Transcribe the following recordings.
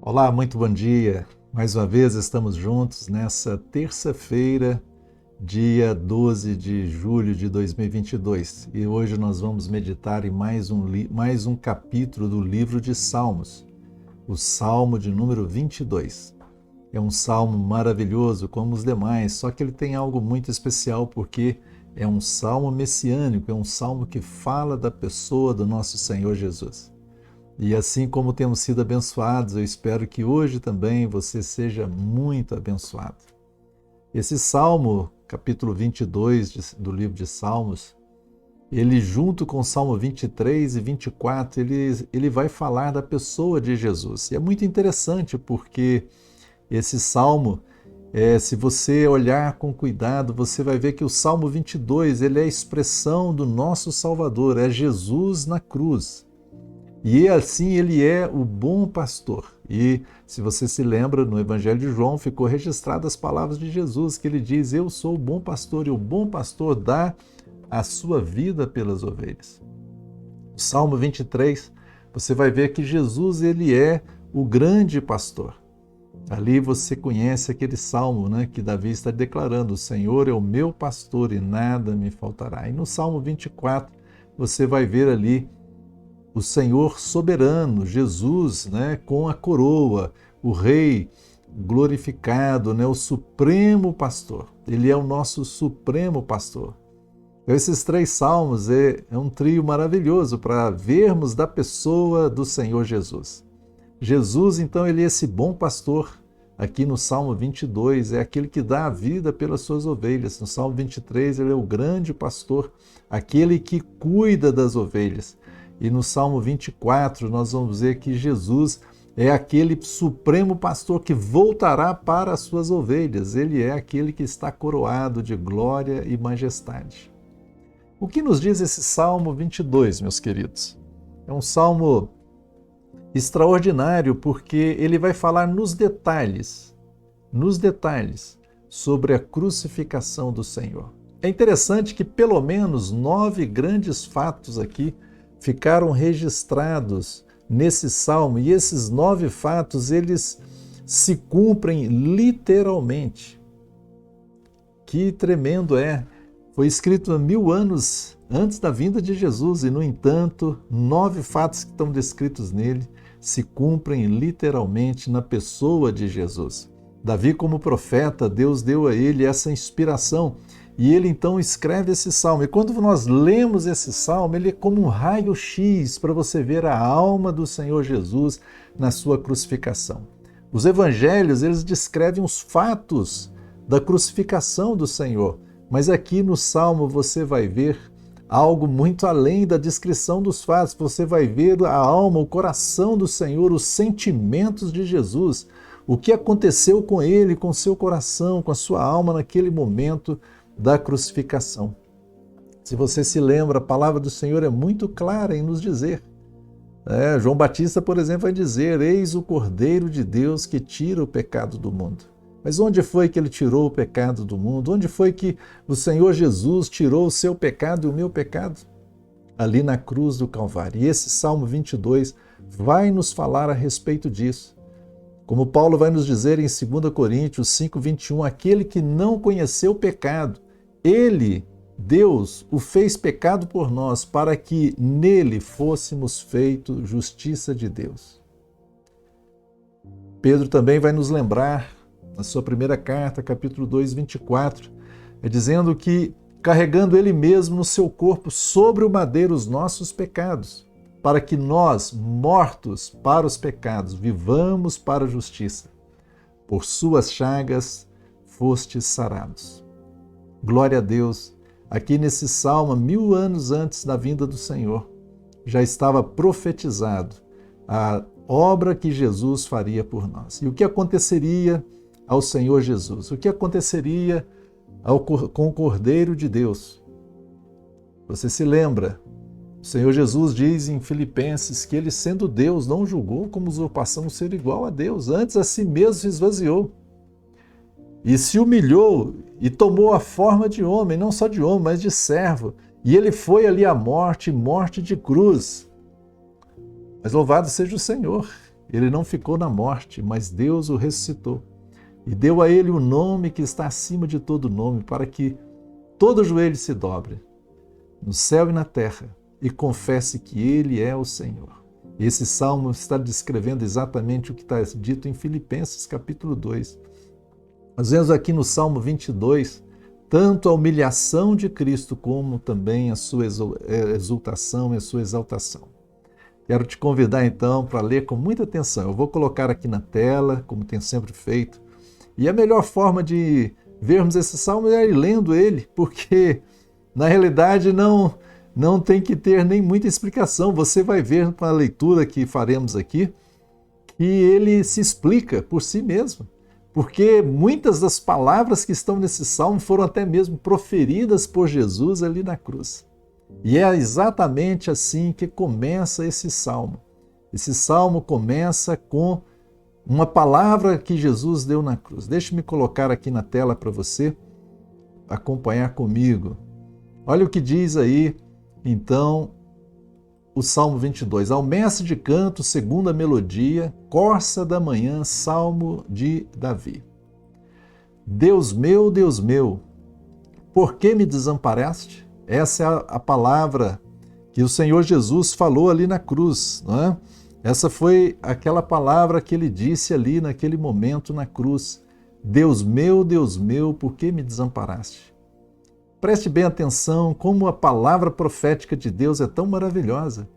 Olá, muito bom dia. Mais uma vez estamos juntos nessa terça-feira, dia 12 de julho de 2022. E hoje nós vamos meditar em mais um capítulo do livro de Salmos, o Salmo de número 22. É um salmo maravilhoso como os demais, só que ele tem algo muito especial porque é um salmo messiânico, é um salmo que fala da pessoa do nosso Senhor Jesus. E assim como temos sido abençoados, eu espero que hoje também você seja muito abençoado. Esse Salmo, capítulo 22 do livro de Salmos, ele junto com o Salmo 23 e 24, ele vai falar da pessoa de Jesus. E é muito interessante porque esse Salmo, se você olhar com cuidado, você vai ver que o Salmo 22 ele é a expressão do nosso Salvador, é Jesus na cruz. E assim ele é o bom pastor. E se você se lembra, no Evangelho de João ficou registrado as palavras de Jesus, que ele diz: eu sou o bom pastor, e o bom pastor dá a sua vida pelas ovelhas. O Salmo 23, você vai ver que Jesus ele é o grande pastor. Ali você conhece aquele salmo, né, que Davi está declarando: o Senhor é o meu pastor e nada me faltará. E no Salmo 24, você vai ver ali o Senhor soberano, Jesus, né, com a coroa, o Rei glorificado, né, o supremo pastor. Ele é o nosso supremo pastor. Esses três salmos é um trio maravilhoso para vermos da pessoa do Senhor Jesus. Jesus, então, ele é esse bom pastor. Aqui no Salmo 22, é aquele que dá a vida pelas suas ovelhas. No Salmo 23, ele é o grande pastor, aquele que cuida das ovelhas. E no Salmo 24, nós vamos ver que Jesus é aquele supremo pastor que voltará para as suas ovelhas. Ele é aquele que está coroado de glória e majestade. O que nos diz esse Salmo 22, meus queridos? É um salmo extraordinário porque ele vai falar nos detalhes, sobre a crucificação do Senhor. É interessante que pelo menos 9 grandes fatos aqui ficaram registrados nesse salmo, e esses 9 fatos, eles se cumprem literalmente. Que tremendo é! Foi escrito há 1000 anos antes da vinda de Jesus, e no entanto, 9 fatos que estão descritos nele se cumprem literalmente na pessoa de Jesus. Davi, como profeta, Deus deu a ele essa inspiração, e ele então escreve esse salmo. E quando nós lemos esse salmo, ele é como um raio-x para você ver a alma do Senhor Jesus na sua crucificação. Os evangelhos, eles descrevem os fatos da crucificação do Senhor, mas aqui no salmo você vai ver algo muito além da descrição dos fatos. Você vai ver a alma, o coração do Senhor, os sentimentos de Jesus, o que aconteceu com ele, com seu coração, com a sua alma naquele momento da crucificação. Se você se lembra, a palavra do Senhor é muito clara em nos dizer. João Batista, por exemplo, vai dizer: eis o Cordeiro de Deus que tira o pecado do mundo. Mas onde foi que ele tirou o pecado do mundo? Onde foi que o Senhor Jesus tirou o seu pecado e o meu pecado? Ali na cruz do Calvário. E esse Salmo 22 vai nos falar a respeito disso. Como Paulo vai nos dizer em 2 Coríntios 5:21, aquele que não conheceu o pecado, ele, Deus, o fez pecado por nós, para que nele fôssemos feitos justiça de Deus. Pedro também vai nos lembrar, na sua primeira carta, capítulo 2, 24, dizendo que carregando ele mesmo no seu corpo sobre o madeiro os nossos pecados, para que nós, mortos para os pecados, vivamos para a justiça. Por suas chagas fostes sarados. Glória a Deus! Aqui nesse salmo, 1000 anos antes da vinda do Senhor, já estava profetizado a obra que Jesus faria por nós. E o que aconteceria ao Senhor Jesus? O que aconteceria com o Cordeiro de Deus? Você se lembra? O Senhor Jesus diz em Filipenses que ele, sendo Deus, não julgou como usurpação ser igual a Deus, antes a si mesmo se esvaziou e se humilhou e tomou a forma de homem, não só de homem, mas de servo. E ele foi ali à morte, morte de cruz. Mas louvado seja o Senhor, ele não ficou na morte, mas Deus o ressuscitou. E deu a ele o nome que está acima de todo nome, para que todo joelho se dobre, no céu e na terra, e confesse que ele é o Senhor. Esse salmo está descrevendo exatamente o que está dito em Filipenses capítulo 2. Nós vemos aqui no Salmo 22, tanto a humilhação de Cristo, como também a sua exultação e a sua exaltação. Quero te convidar então para ler com muita atenção. Eu vou colocar aqui na tela, como tenho sempre feito. E a melhor forma de vermos esse salmo é ir lendo ele, porque na realidade não tem que ter nem muita explicação. Você vai ver com a leitura que faremos aqui que ele se explica por si mesmo. Porque muitas das palavras que estão nesse salmo foram até mesmo proferidas por Jesus ali na cruz. E é exatamente assim que começa esse salmo. Esse salmo começa com uma palavra que Jesus deu na cruz. Deixe-me colocar aqui na tela para você acompanhar comigo. Olha o que diz aí, então, o Salmo 22. Ao mestre de canto, segunda melodia, corça da manhã, salmo de Davi. Deus meu, por que me desamparaste? Essa é a palavra que o Senhor Jesus falou ali na cruz, não é? Essa foi aquela palavra que ele disse ali naquele momento na cruz. Deus meu, por que me desamparaste? Preste bem atenção como a palavra profética de Deus é tão maravilhosa.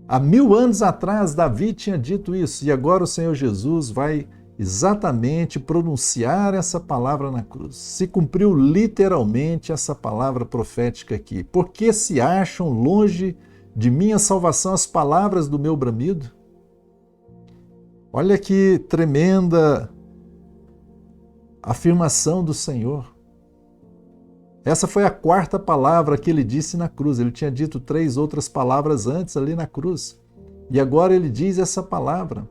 Há 1000 anos atrás, Davi tinha dito isso, e agora o Senhor Jesus vai exatamente pronunciar essa palavra na cruz. Se cumpriu literalmente essa palavra profética aqui. Por que se acham longe de minha salvação as palavras do meu bramido? Olha que tremenda afirmação do Senhor. Essa foi a 4ª palavra que ele disse na cruz. Ele tinha dito 3 outras palavras antes ali na cruz. E agora ele diz essa palavra.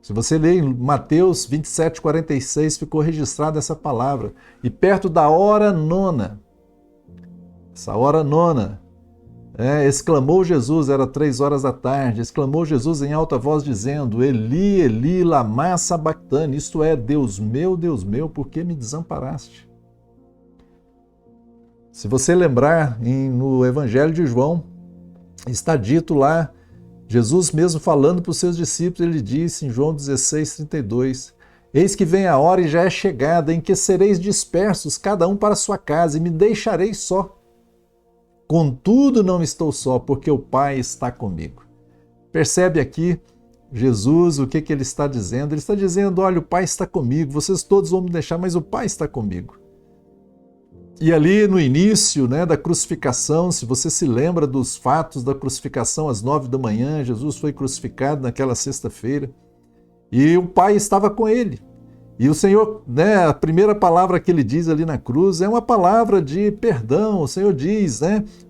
Se você ler em Mateus 27:46, ficou registrada essa palavra. E perto da hora nona, essa hora nona, exclamou Jesus, era 3 horas da tarde, exclamou Jesus em alta voz dizendo, Eli, Eli, lama sabactani, isto é, Deus meu, por que me desamparaste? Se você lembrar, no Evangelho de João, está dito lá, Jesus mesmo falando para os seus discípulos, ele disse em João 16:32, eis que vem a hora e já é chegada em que sereis dispersos, cada um para sua casa, e me deixareis só. Contudo, não estou só, porque o Pai está comigo. Percebe aqui, Jesus, o que ele está dizendo? Ele está dizendo, olha, o Pai está comigo, vocês todos vão me deixar, mas o Pai está comigo. E ali no início da crucificação, se você se lembra dos fatos da crucificação, às 9 da manhã, Jesus foi crucificado naquela sexta-feira, e o Pai estava com ele. E o Senhor, a primeira palavra que ele diz ali na cruz é uma palavra de perdão. O Senhor diz,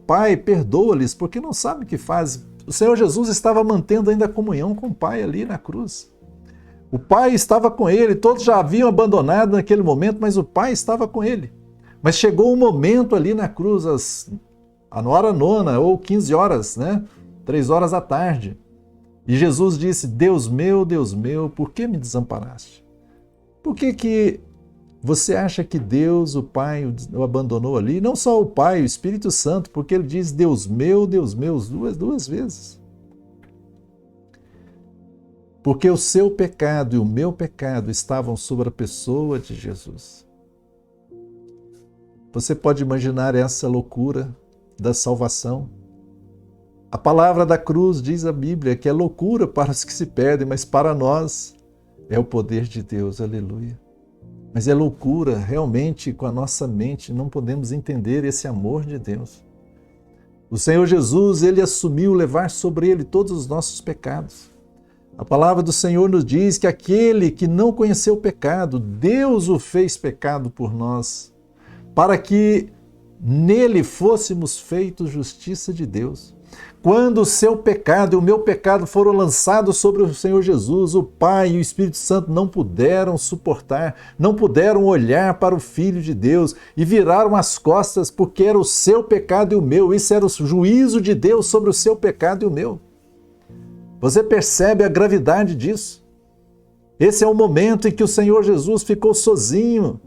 Pai, perdoa-lhes, porque não sabem o que fazem. O Senhor Jesus estava mantendo ainda a comunhão com o Pai ali na cruz. O Pai estava com ele, todos já haviam abandonado naquele momento, mas o Pai estava com ele. Mas chegou um momento ali na cruz, na hora nona, ou 15 horas, 3 horas da tarde. E Jesus disse, Deus meu, por que me desamparaste? Por que você acha que Deus, o Pai, o abandonou ali? Não só o Pai, o Espírito Santo, porque ele diz Deus meu, duas vezes. Porque o seu pecado e o meu pecado estavam sobre a pessoa de Jesus. Você pode imaginar essa loucura da salvação? A palavra da cruz, diz a Bíblia, que é loucura para os que se perdem, mas para nós é o poder de Deus, aleluia. Mas é loucura, realmente, com a nossa mente, não podemos entender esse amor de Deus. O Senhor Jesus, ele assumiu levar sobre ele todos os nossos pecados. A palavra do Senhor nos diz que aquele que não conheceu o pecado, Deus o fez pecado por nós, para que nele fôssemos feitos justiça de Deus. Quando o seu pecado e o meu pecado foram lançados sobre o Senhor Jesus, o Pai e o Espírito Santo não puderam suportar, não puderam olhar para o Filho de Deus e viraram as costas porque era o seu pecado e o meu. Isso era o juízo de Deus sobre o seu pecado e o meu. Você percebe a gravidade disso? Esse é o momento em que o Senhor Jesus ficou sozinho.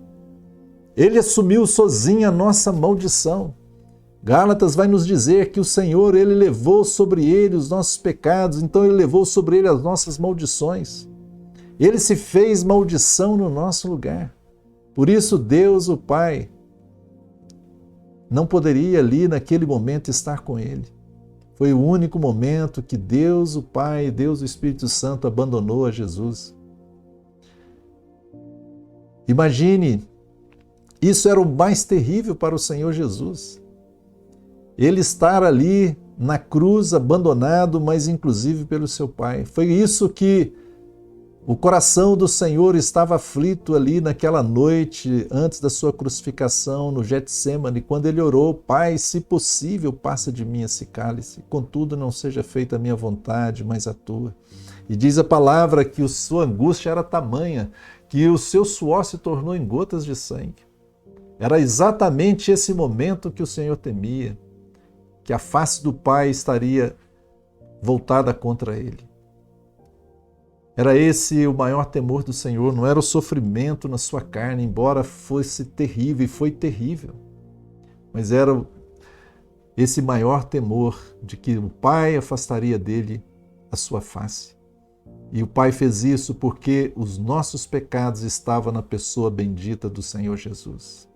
Ele assumiu sozinho a nossa maldição. Gálatas vai nos dizer que o Senhor, Ele levou sobre Ele os nossos pecados, então Ele levou sobre Ele as nossas maldições. Ele se fez maldição no nosso lugar. Por isso Deus, o Pai, não poderia ali naquele momento estar com Ele. Foi o único momento que Deus, o Pai, Deus, o Espírito Santo abandonou a Jesus. Imagine, isso era o mais terrível para o Senhor Jesus. Ele estar ali na cruz, abandonado, mas inclusive pelo seu Pai. Foi isso que o coração do Senhor estava aflito ali naquela noite, antes da sua crucificação, no Getsêmani, quando ele orou: Pai, se possível, passa de mim esse cálice, contudo não seja feita a minha vontade, mas a tua. E diz a palavra que a sua angústia era tamanha, que o seu suor se tornou em gotas de sangue. Era exatamente esse momento que o Senhor temia, que a face do Pai estaria voltada contra ele. Era esse o maior temor do Senhor, não era o sofrimento na sua carne, embora fosse terrível, e foi terrível, mas era esse maior temor de que o Pai afastaria dele a sua face. E o Pai fez isso porque os nossos pecados estavam na pessoa bendita do Senhor Jesus.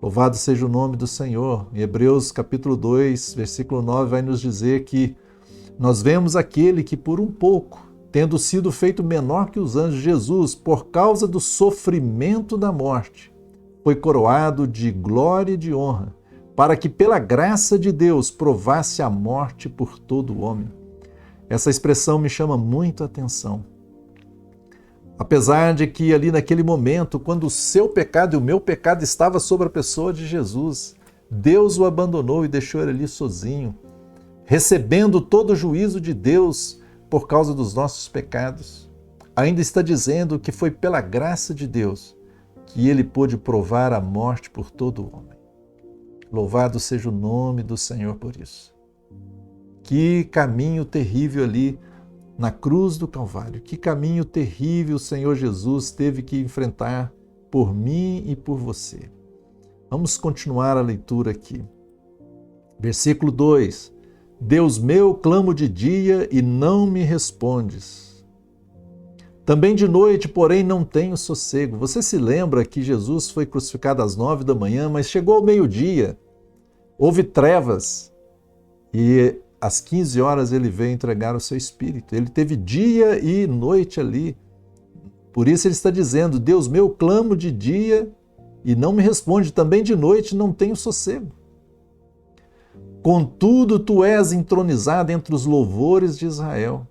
Louvado seja o nome do Senhor. Em Hebreus capítulo 2, versículo 9, vai nos dizer que nós vemos aquele que por um pouco, tendo sido feito menor que os anjos, Jesus, por causa do sofrimento da morte, foi coroado de glória e de honra, para que pela graça de Deus provasse a morte por todo o homem. Essa expressão me chama muito a atenção. Apesar de que ali naquele momento, quando o seu pecado e o meu pecado estava sobre a pessoa de Jesus, Deus o abandonou e deixou ele ali sozinho, recebendo todo o juízo de Deus por causa dos nossos pecados. Ainda está dizendo que foi pela graça de Deus que ele pôde provar a morte por todo o homem. Louvado seja o nome do Senhor por isso. Que caminho terrível ali na cruz do Calvário. Que caminho terrível o Senhor Jesus teve que enfrentar por mim e por você. Vamos continuar a leitura aqui. Versículo 2. Deus meu, clamo de dia e não me respondes. Também de noite, porém, não tenho sossego. Você se lembra que Jesus foi crucificado às 9 da manhã, mas chegou ao meio-dia, houve trevas e às 15 horas ele veio entregar o seu espírito. Ele teve dia e noite ali. Por isso ele está dizendo: Deus meu, clamo de dia e não me responde. Também de noite não tenho sossego. Contudo, tu és entronizado entre os louvores de Israel.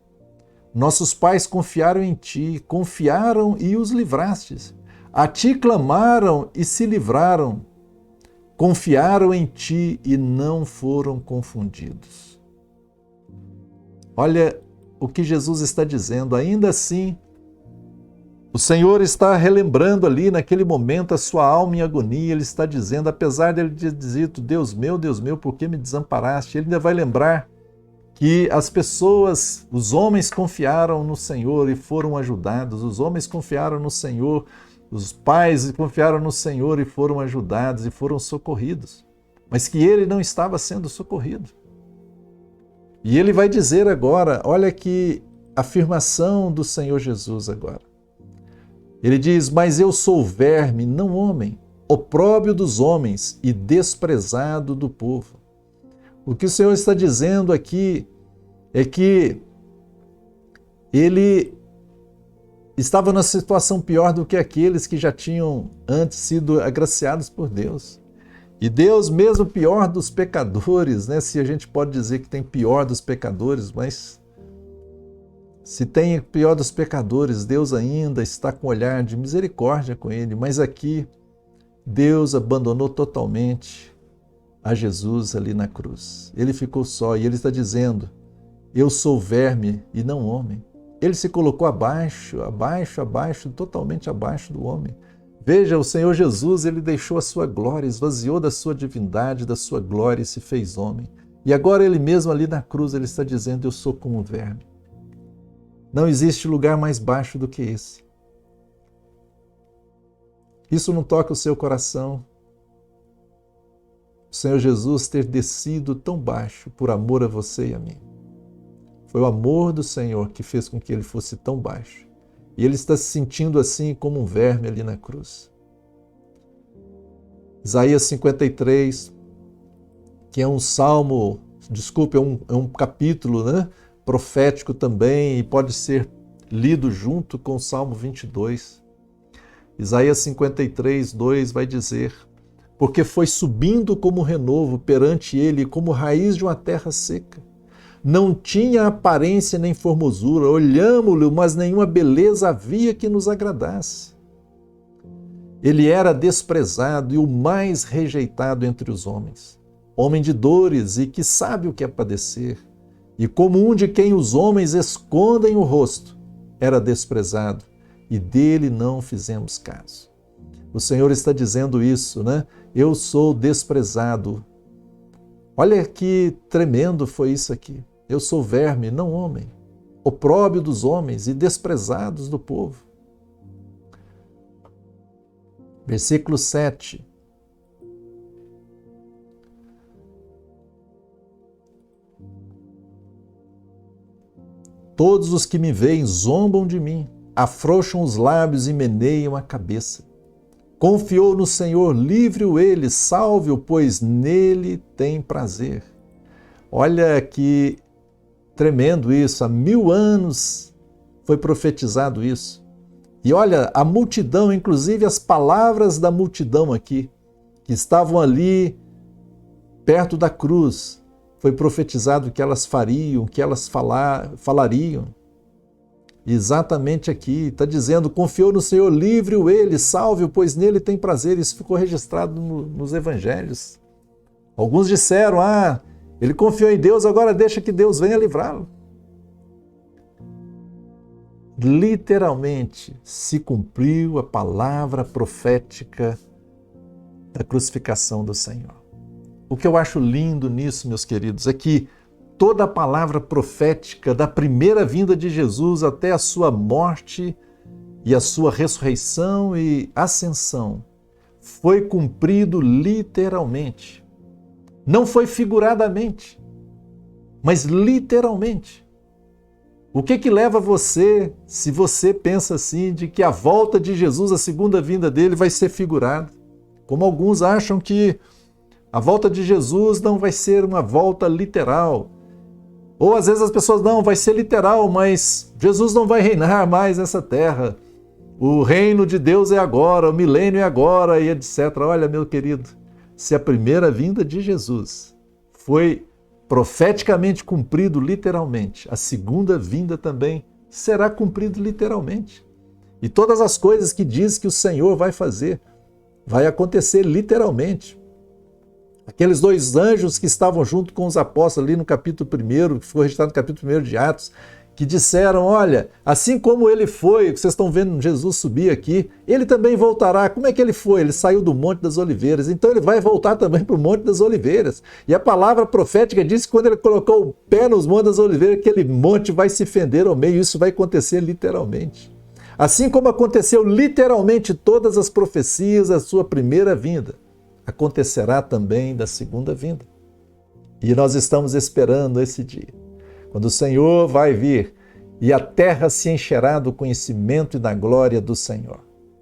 Nossos pais confiaram em ti, confiaram e os livrastes. A ti clamaram e se livraram. Confiaram em ti e não foram confundidos. Olha o que Jesus está dizendo. Ainda assim, o Senhor está relembrando ali naquele momento a sua alma em agonia. Ele está dizendo, apesar dele ter dito: Deus meu, por que me desamparaste? Ele ainda vai lembrar que as pessoas, os homens confiaram no Senhor e foram ajudados. Os homens confiaram no Senhor, os pais confiaram no Senhor e foram ajudados e foram socorridos. Mas que ele não estava sendo socorrido. E ele vai dizer agora, olha que afirmação do Senhor Jesus agora. Ele diz: mas eu sou verme, não homem, opróbrio dos homens e desprezado do povo. O que o Senhor está dizendo aqui é que ele estava numa situação pior do que aqueles que já tinham antes sido agraciados por Deus. E Deus, mesmo pior dos pecadores, né? Se a gente pode dizer que tem pior dos pecadores, mas se tem pior dos pecadores, Deus ainda está com um olhar de misericórdia com ele. Mas aqui, Deus abandonou totalmente a Jesus ali na cruz. Ele ficou só e ele está dizendo: eu sou verme e não homem. Ele se colocou abaixo, totalmente abaixo do homem. Veja, o Senhor Jesus, ele deixou a sua glória, esvaziou da sua divindade, da sua glória e se fez homem. E agora ele mesmo ali na cruz, ele está dizendo, eu sou como um verme. Não existe lugar mais baixo do que esse. Isso não toca o seu coração? O Senhor Jesus ter descido tão baixo por amor a você e a mim. Foi o amor do Senhor que fez com que ele fosse tão baixo. E ele está se sentindo assim como um verme ali na cruz. Isaías 53, que é um salmo, é um capítulo, né, profético também, e pode ser lido junto com o Salmo 22. Isaías 53, 2 vai dizer, porque foi subindo como renovo perante ele, como raiz de uma terra seca. Não tinha aparência nem formosura, olhámo-lo, mas nenhuma beleza havia que nos agradasse. Ele era desprezado e o mais rejeitado entre os homens, homem de dores e que sabe o que é padecer, e como um de quem os homens escondem o rosto, era desprezado, e dele não fizemos caso. O Senhor está dizendo isso, né? Eu sou desprezado. Olha que tremendo foi isso aqui. Eu sou verme, não homem, opróbrio dos homens e desprezados do povo. Versículo 7. Todos os que me veem zombam de mim, afrouxam os lábios e meneiam a cabeça. Confiou no Senhor, livre-o ele, salve-o, pois nele tem prazer. Olha que tremendo isso, há 1000 anos foi profetizado isso. E olha, a multidão, inclusive as palavras da multidão aqui, que estavam ali perto da cruz, foi profetizado que elas fariam, que elas falariam. Exatamente aqui, está dizendo, confiou no Senhor, livre-o ele, salve-o, pois nele tem prazer. Isso ficou registrado nos evangelhos. Alguns disseram, ele confiou em Deus, agora deixa que Deus venha livrá-lo. Literalmente se cumpriu a palavra profética da crucificação do Senhor. O que eu acho lindo nisso, meus queridos, é que toda a palavra profética da primeira vinda de Jesus até a sua morte e a sua ressurreição e ascensão foi cumprido literalmente. Não foi figuradamente, mas literalmente. O que leva você, se você pensa assim, de que a volta de Jesus, a segunda vinda dele, vai ser figurada? Como alguns acham que a volta de Jesus não vai ser uma volta literal. Ou às vezes as pessoas, não, vai ser literal, mas Jesus não vai reinar mais nessa terra. O reino de Deus é agora, o milênio é agora, e etc. Olha, meu querido, se a primeira vinda de Jesus foi profeticamente cumprido literalmente, a segunda vinda também será cumprido literalmente. E todas as coisas que diz que o Senhor vai fazer, vai acontecer literalmente. Aqueles 2 anjos que estavam junto com os apóstolos ali no capítulo 1, que foi registrado no capítulo 1 de Atos, que disseram, olha, assim como ele foi, que vocês estão vendo Jesus subir aqui, ele também voltará. Como é que ele foi? Ele saiu do Monte das Oliveiras, então ele vai voltar também para o Monte das Oliveiras. E a palavra profética diz que quando ele colocou o pé nos Montes das Oliveiras, aquele monte vai se fender ao meio, isso vai acontecer literalmente. Assim como aconteceu literalmente todas as profecias da sua primeira vinda, acontecerá também da segunda vinda. E nós estamos esperando esse dia, quando o Senhor vai vir e a terra se encherá do conhecimento e da glória do Senhor.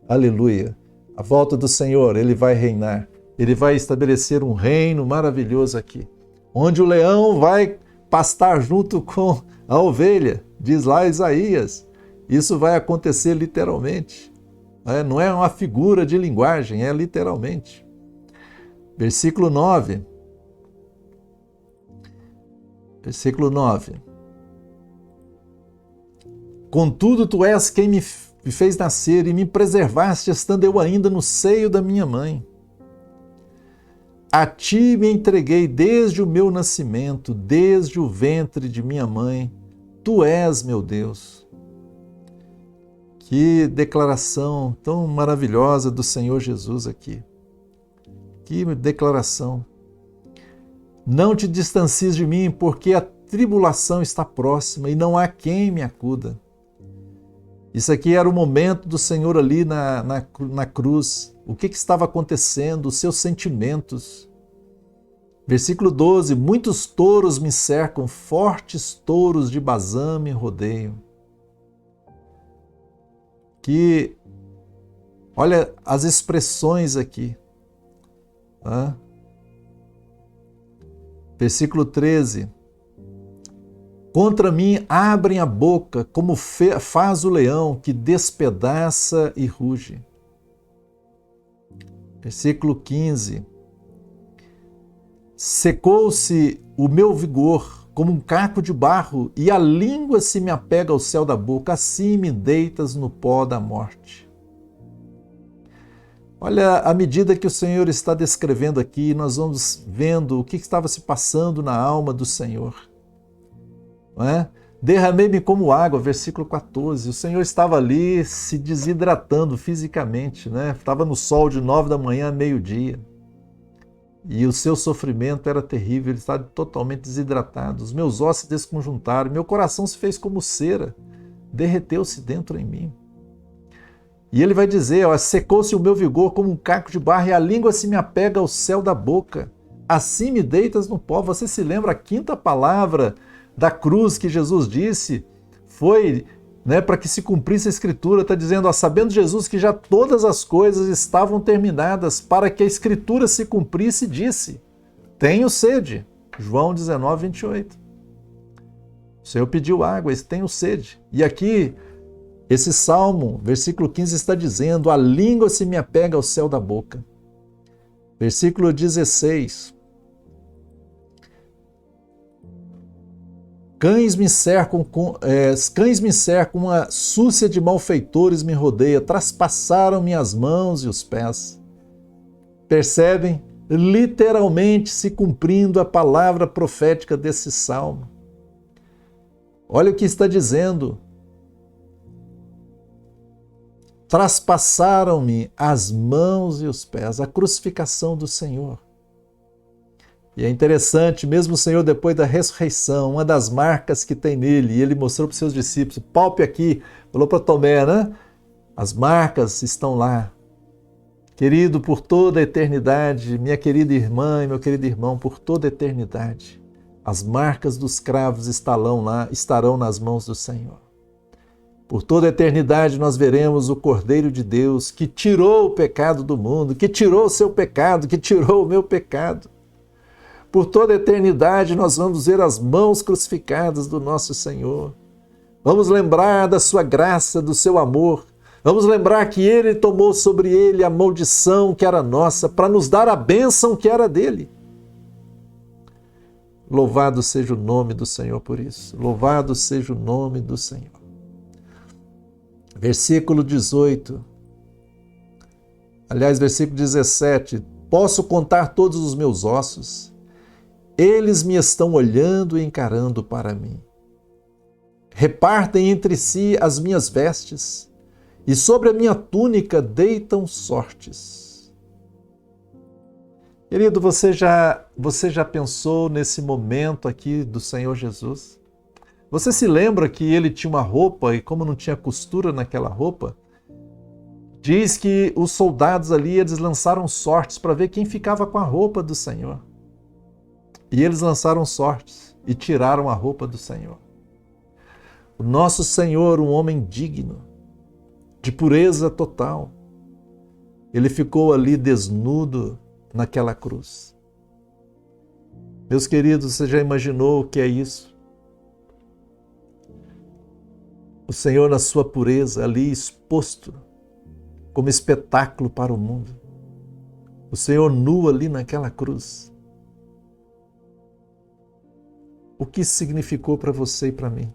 Aleluia! A volta do Senhor, ele vai reinar, ele vai estabelecer um reino maravilhoso aqui, onde o leão vai pastar junto com a ovelha, diz lá Isaías. Isso vai acontecer literalmente. Não é uma figura de linguagem, é literalmente. Versículo 9. Versículo 9. Contudo, tu és quem me fez nascer e me preservaste, estando eu ainda no seio da minha mãe. A ti me entreguei desde o meu nascimento, desde o ventre de minha mãe. Tu és meu Deus. Que declaração tão maravilhosa do Senhor Jesus aqui. Que declaração. Não te distancies de mim, porque a tribulação está próxima e não há quem me acuda. Isso aqui era o momento do Senhor ali na cruz. O que estava acontecendo? Os seus sentimentos. Versículo 12: muitos touros me cercam, fortes touros de Bazã me rodeiam. Que, olha as expressões aqui. Versículo 13: contra mim abrem a boca, como faz o leão que despedaça e ruge. Versículo 15: secou-se o meu vigor como um caco de barro, e a língua se me apega ao céu da boca, assim me deitas no pó da morte. Olha, à medida que o Senhor está descrevendo aqui, nós vamos vendo o que estava se passando na alma do Senhor. Não é? Derramei-me como água, versículo 14. O Senhor estava ali se desidratando fisicamente, né? Estava no sol de 9 da manhã a meio-dia. E o seu sofrimento era terrível, ele estava totalmente desidratado. Os meus ossos se desconjuntaram, meu coração se fez como cera, derreteu-se dentro em mim. E ele vai dizer, secou-se o meu vigor como um caco de barro, e a língua se me apega ao céu da boca. Assim me deitas no pó. Você se lembra a quinta palavra da cruz que Jesus disse? Foi para que se cumprisse a Escritura, está dizendo, sabendo Jesus que já todas as coisas estavam terminadas, para que a Escritura se cumprisse, disse, tenho sede. João 19, 28. O Senhor pediu água, tenho sede. E aqui, esse Salmo, versículo 15, está dizendo, a língua se me apega ao céu da boca. Versículo 16, cães me cercam, uma súcia de malfeitores me rodeia, traspassaram minhas mãos e os pés. Percebem? Literalmente se cumprindo a palavra profética desse salmo. Olha o que está dizendo. Traspassaram-me as mãos e os pés, a crucificação do Senhor. E é interessante, mesmo o Senhor, depois da ressurreição, uma das marcas que tem nele, e ele mostrou para os seus discípulos, palpe aqui, falou para Tomé, né? As marcas estão lá. Querido, por toda a eternidade, minha querida irmã e meu querido irmão, por toda a eternidade, as marcas dos cravos estarão nas mãos do Senhor. Por toda a eternidade nós veremos o Cordeiro de Deus que tirou o pecado do mundo, que tirou o seu pecado, que tirou o meu pecado. Por toda a eternidade nós vamos ver as mãos crucificadas do nosso Senhor. Vamos lembrar da sua graça, do seu amor. Vamos lembrar que Ele tomou sobre Ele a maldição que era nossa, para nos dar a bênção que era dele. Louvado seja o nome do Senhor por isso. Louvado seja o nome do Senhor. Versículo 18. Aliás, versículo 17. Posso contar todos os meus ossos. Eles me estão olhando e encarando para mim. Repartem entre si as minhas vestes, e sobre a minha túnica deitam sortes. Querido, você já pensou nesse momento aqui do Senhor Jesus? Você se lembra que ele tinha uma roupa e como não tinha costura naquela roupa, diz que os soldados ali, eles lançaram sortes para ver quem ficava com a roupa do Senhor. E eles lançaram sortes e tiraram a roupa do Senhor. O nosso Senhor, um homem digno, de pureza total, ele ficou ali desnudo naquela cruz. Meus queridos, você já imaginou o que é isso? O Senhor na sua pureza ali exposto como espetáculo para o mundo. O Senhor nu ali naquela cruz. O que isso significou para você e para mim?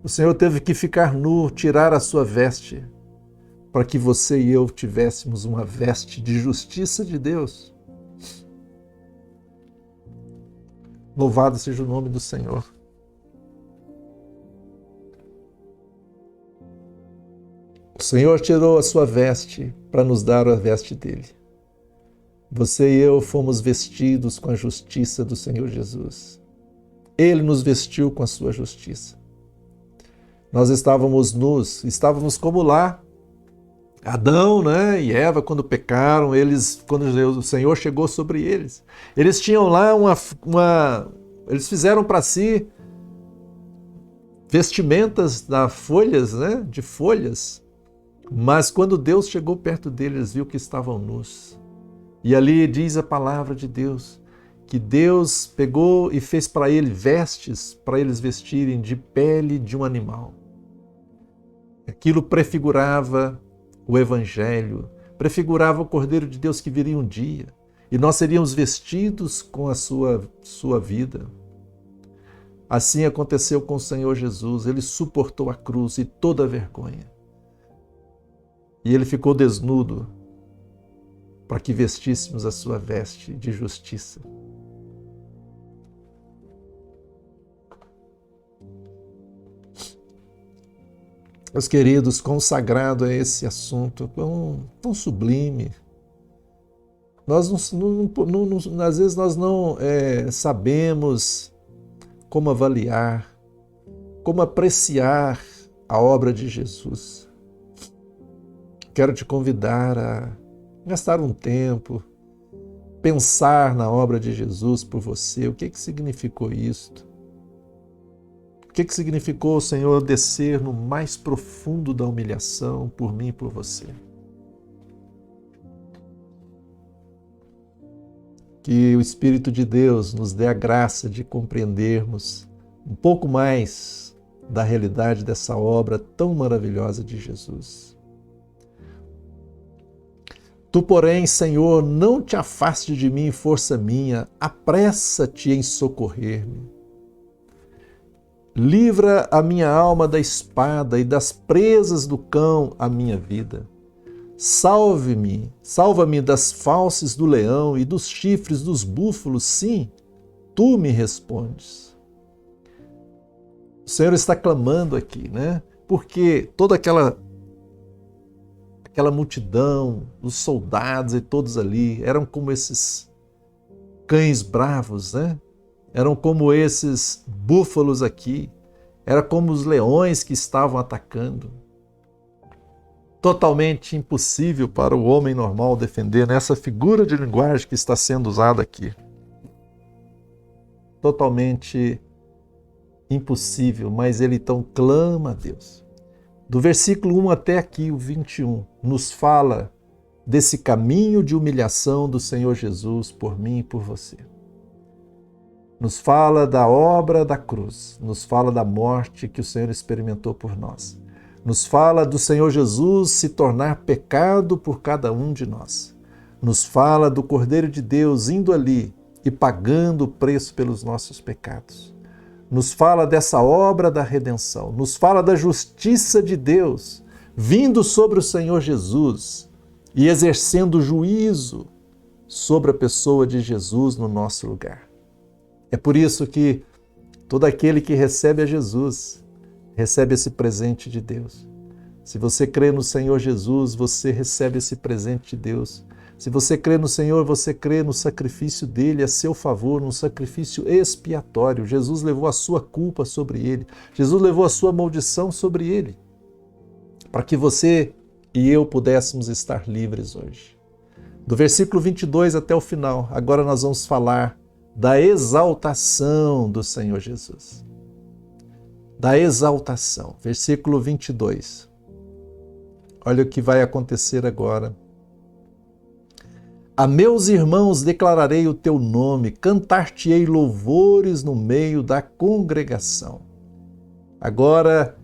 O Senhor teve que ficar nu, tirar a sua veste, para que você e eu tivéssemos uma veste de justiça de Deus. Louvado seja o nome do Senhor. O Senhor tirou a sua veste para nos dar a veste dele. Você e eu fomos vestidos com a justiça do Senhor Jesus. Ele nos vestiu com a sua justiça. Nós estávamos nus, estávamos como lá. Adão, né, e Eva, quando pecaram, quando o Senhor chegou sobre eles tinham lá eles fizeram para si vestimentas de folhas, mas quando Deus chegou perto deles, eles viram que estavam nus. E ali diz a palavra de Deus, que Deus pegou e fez para ele vestes, para eles vestirem de pele de um animal. Aquilo prefigurava o Evangelho, prefigurava o Cordeiro de Deus que viria um dia, e nós seríamos vestidos com a sua vida. Assim aconteceu com o Senhor Jesus, ele suportou a cruz e toda a vergonha. E ele ficou desnudo para que vestíssemos a sua veste de justiça. Meus queridos, consagrado a esse assunto tão sublime. Às vezes nós não sabemos como avaliar, como apreciar a obra de Jesus. Quero te convidar a gastar um tempo, pensar na obra de Jesus por você. O que significou isto? O que significou o Senhor descer no mais profundo da humilhação por mim e por você? Que o Espírito de Deus nos dê a graça de compreendermos um pouco mais da realidade dessa obra tão maravilhosa de Jesus. Tu, porém, Senhor, não te afaste de mim, força minha, apressa-te em socorrer-me. Livra a minha alma da espada e das presas do cão a minha vida. Salva-me das fauces do leão e dos chifres dos búfalos, sim, tu me respondes. O Senhor está clamando aqui, né? Porque toda aquela multidão, os soldados e todos ali, eram como esses cães bravos, né? Eram como esses búfalos aqui, era como os leões que estavam atacando. Totalmente impossível para o homem normal defender nessa figura de linguagem que está sendo usada aqui. Totalmente impossível, mas ele então clama a Deus. Do versículo 1 até aqui, o 21, nos fala desse caminho de humilhação do Senhor Jesus por mim e por você. Nos fala da obra da cruz, nos fala da morte que o Senhor experimentou por nós. Nos fala do Senhor Jesus se tornar pecado por cada um de nós. Nos fala do Cordeiro de Deus indo ali e pagando o preço pelos nossos pecados. Nos fala dessa obra da redenção. Nos fala da justiça de Deus vindo sobre o Senhor Jesus e exercendo juízo sobre a pessoa de Jesus no nosso lugar. É por isso que todo aquele que recebe a Jesus recebe esse presente de Deus. Se você crê no Senhor Jesus, você recebe esse presente de Deus. Se você crê no Senhor, você crê no sacrifício dele a seu favor, num sacrifício expiatório. Jesus levou a sua culpa sobre ele. Jesus levou a sua maldição sobre ele, para que você e eu pudéssemos estar livres hoje. Do versículo 22 até o final, agora nós vamos falar da exaltação do Senhor Jesus. Da exaltação. Versículo 22. Olha o que vai acontecer agora. A meus irmãos declararei o teu nome, cantar-te-ei louvores no meio da congregação. Agora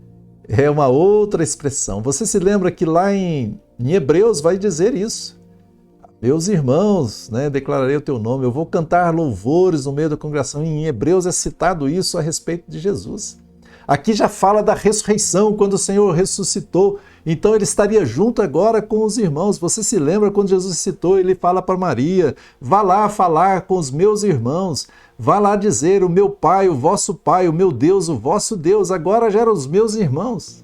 é uma outra expressão. Você se lembra que lá em Hebreus vai dizer isso. Meus irmãos, né, declararei o teu nome, eu vou cantar louvores no meio da congregação. Em Hebreus é citado isso a respeito de Jesus. Aqui já fala da ressurreição, quando o Senhor ressuscitou. Então ele estaria junto agora com os irmãos. Você se lembra quando Jesus citou, ele fala para Maria, vá lá falar com os meus irmãos, vá lá dizer o meu Pai, o vosso Pai, o meu Deus, o vosso Deus. Agora já eram os meus irmãos.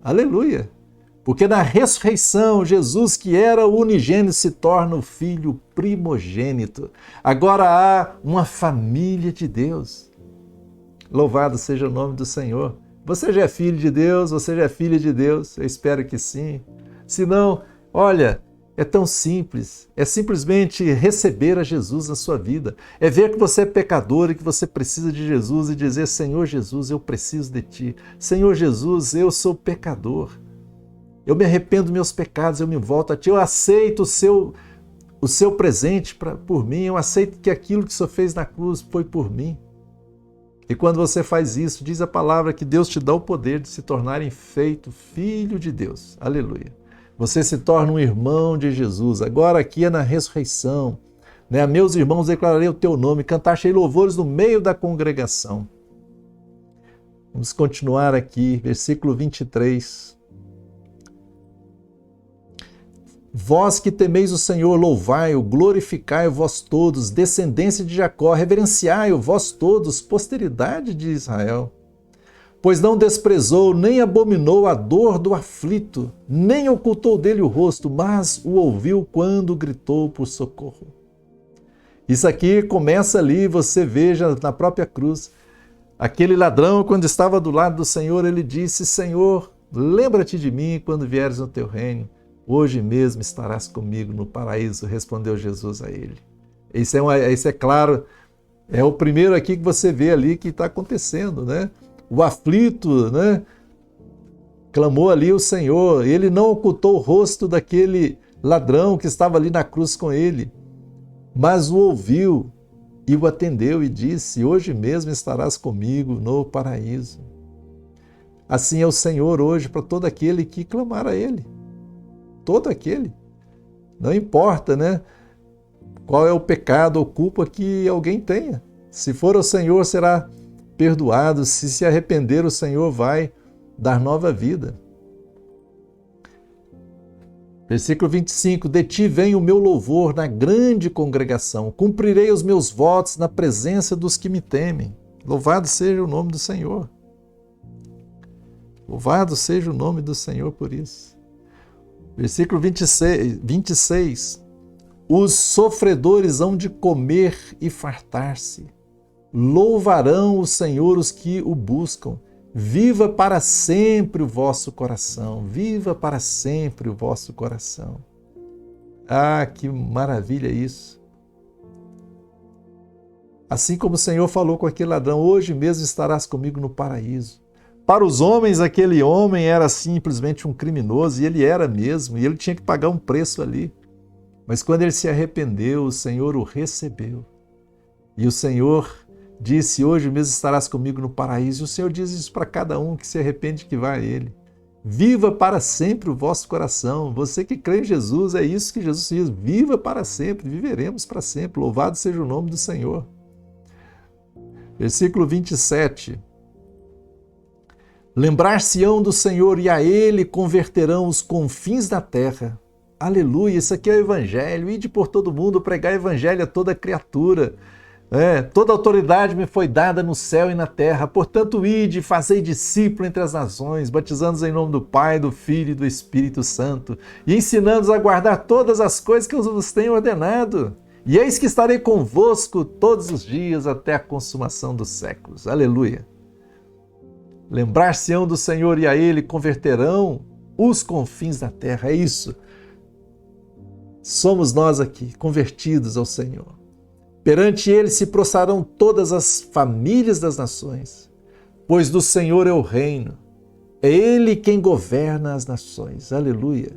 Aleluia! Porque na ressurreição, Jesus, que era o unigênito, se torna o filho primogênito. Agora há uma família de Deus. Louvado seja o nome do Senhor. Você já é filho de Deus? Você já é filha de Deus? Eu espero que sim. Se não, olha, é tão simples. É simplesmente receber a Jesus na sua vida. É ver que você é pecador e que você precisa de Jesus e dizer: Senhor Jesus, eu preciso de Ti. Senhor Jesus, eu sou pecador. Eu me arrependo dos meus pecados, eu me volto a Ti. Eu aceito o seu presente por mim. Eu aceito que aquilo que o Senhor fez na cruz foi por mim. E quando você faz isso, diz a palavra que Deus te dá o poder de se tornar feito filho de Deus. Aleluia. Você se torna um irmão de Jesus. Agora aqui é na ressurreição. Né? Meus irmãos, declararei o teu nome, cantar-te louvores no meio da congregação. Vamos continuar aqui, versículo 23. Vós que temeis o Senhor, louvai-o, glorificai-o vós todos, descendência de Jacó, reverenciai-o vós todos, posteridade de Israel. Pois não desprezou, nem abominou a dor do aflito, nem ocultou dele o rosto, mas o ouviu quando gritou por socorro. Isso aqui começa ali, você veja na própria cruz. Aquele ladrão, quando estava do lado do Senhor, ele disse: Senhor, lembra-te de mim quando vieres no teu reino. Hoje mesmo estarás comigo no paraíso, respondeu Jesus a ele. Isso é claro, é o primeiro aqui que você vê ali que está acontecendo, né? O aflito, né? Clamou ali o Senhor, ele não ocultou o rosto daquele ladrão que estava ali na cruz com ele, mas o ouviu e o atendeu e disse: hoje mesmo estarás comigo no paraíso. Assim é o Senhor hoje para todo aquele que clamar a Ele. Todo aquele. Não importa, né? Qual é o pecado ou culpa que alguém tenha. Se for o Senhor, será perdoado. Se arrepender, o Senhor vai dar nova vida. Versículo 25. De ti vem o meu louvor na grande congregação. Cumprirei os meus votos na presença dos que me temem. Louvado seja o nome do Senhor. Louvado seja o nome do Senhor por isso. Versículo 26. Os sofredores hão de comer e fartar-se. Louvarão o Senhor os que o buscam. Viva para sempre o vosso coração. Viva para sempre o vosso coração. Ah, que maravilha isso. Assim como o Senhor falou com aquele ladrão: hoje mesmo estarás comigo no paraíso. Para os homens, aquele homem era simplesmente um criminoso, e ele era mesmo, e ele tinha que pagar um preço ali. Mas quando ele se arrependeu, o Senhor o recebeu. E o Senhor disse: hoje mesmo estarás comigo no paraíso. E o Senhor diz isso para cada um que se arrepende, que vai a Ele. Viva para sempre o vosso coração. Você que crê em Jesus, é isso que Jesus diz: viva para sempre, viveremos para sempre. Louvado seja o nome do Senhor. Versículo 27. Lembrar-se-ão do Senhor e a Ele converterão os confins da terra. Aleluia, isso aqui é o Evangelho. Ide por todo mundo, pregar o Evangelho a toda criatura. Toda autoridade me foi dada no céu e na terra. Portanto, ide, fazei discípulo entre as nações, batizando-os em nome do Pai, do Filho e do Espírito Santo, e ensinando-os a guardar todas as coisas que eu vos tenho ordenado. E eis que estarei convosco todos os dias até a consumação dos séculos. Aleluia. Lembrar-se-ão do Senhor e a Ele converterão os confins da terra. É isso. Somos nós aqui, convertidos ao Senhor. Perante Ele se prostrarão todas as famílias das nações, pois do Senhor é o reino. É Ele quem governa as nações. Aleluia.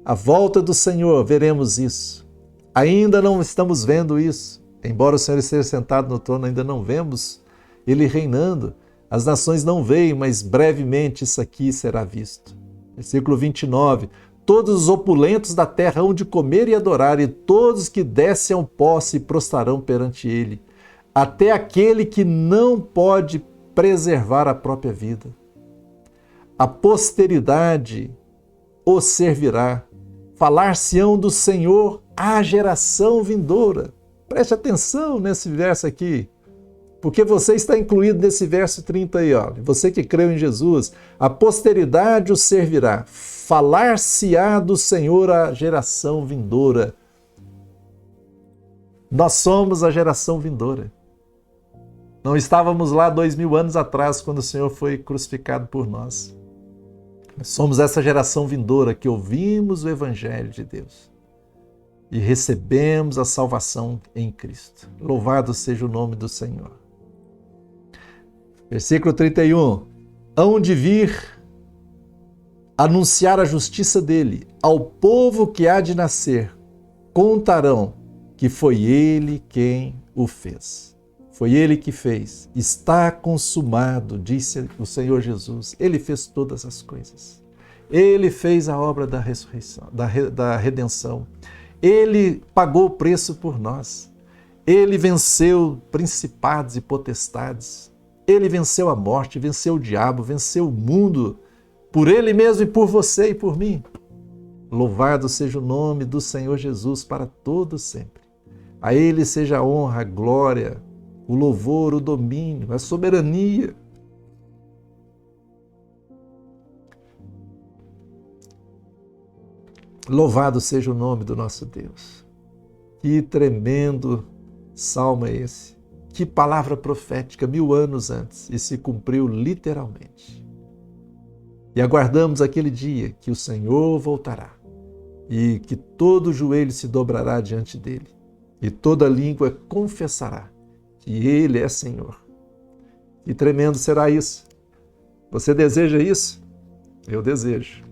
À volta do Senhor veremos isso. Ainda não estamos vendo isso. Embora o Senhor esteja sentado no trono, ainda não vemos Ele reinando. As nações não veem, mas brevemente isso aqui será visto. Versículo 29. Todos os opulentos da terra hão de comer e adorar, e todos que descem ao pó se prostrarão perante ele, até aquele que não pode preservar a própria vida. A posteridade o servirá. Falar-se-ão do Senhor à geração vindoura. Preste atenção nesse verso aqui. porque você está incluído nesse verso 30 aí, ó. Você que creu em Jesus, a posteridade o servirá. Falar-se-á do Senhor à geração vindoura. Nós somos a geração vindoura. Não estávamos lá 2000 anos atrás, quando o Senhor foi crucificado por nós. Somos essa geração vindoura que ouvimos o Evangelho de Deus e recebemos a salvação em Cristo. Louvado seja o nome do Senhor. Versículo 31. Hão de vir anunciar a justiça dele ao povo que há de nascer. Contarão que foi ele quem o fez. Foi ele que fez. Está consumado, disse o Senhor Jesus. Ele fez todas as coisas. Ele fez a obra da ressurreição, da redenção. Ele pagou o preço por nós. Ele venceu principados e potestades. Ele venceu a morte, venceu o diabo, venceu o mundo, por ele mesmo e por você e por mim. Louvado seja o nome do Senhor Jesus para todo sempre. A ele seja a honra, a glória, o louvor, o domínio, a soberania. Louvado seja o nome do nosso Deus. Que tremendo salmo é esse. Que palavra profética 1000 anos antes e se cumpriu literalmente. E aguardamos aquele dia que o Senhor voltará e que todo joelho se dobrará diante dele e toda língua confessará que ele é Senhor. Que tremendo será isso. Você deseja isso? Eu desejo.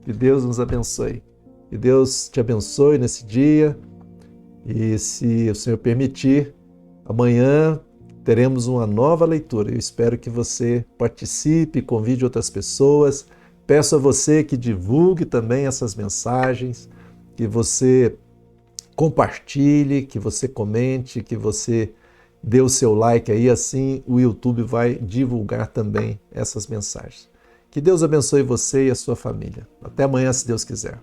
Que Deus nos abençoe. Que Deus te abençoe nesse dia e, se o Senhor permitir, amanhã teremos uma nova leitura. Eu espero que você participe, convide outras pessoas. Peço a você que divulgue também essas mensagens, que você compartilhe, que você comente, que você dê o seu like aí, assim o YouTube vai divulgar também essas mensagens. Que Deus abençoe você e a sua família. Até amanhã, se Deus quiser.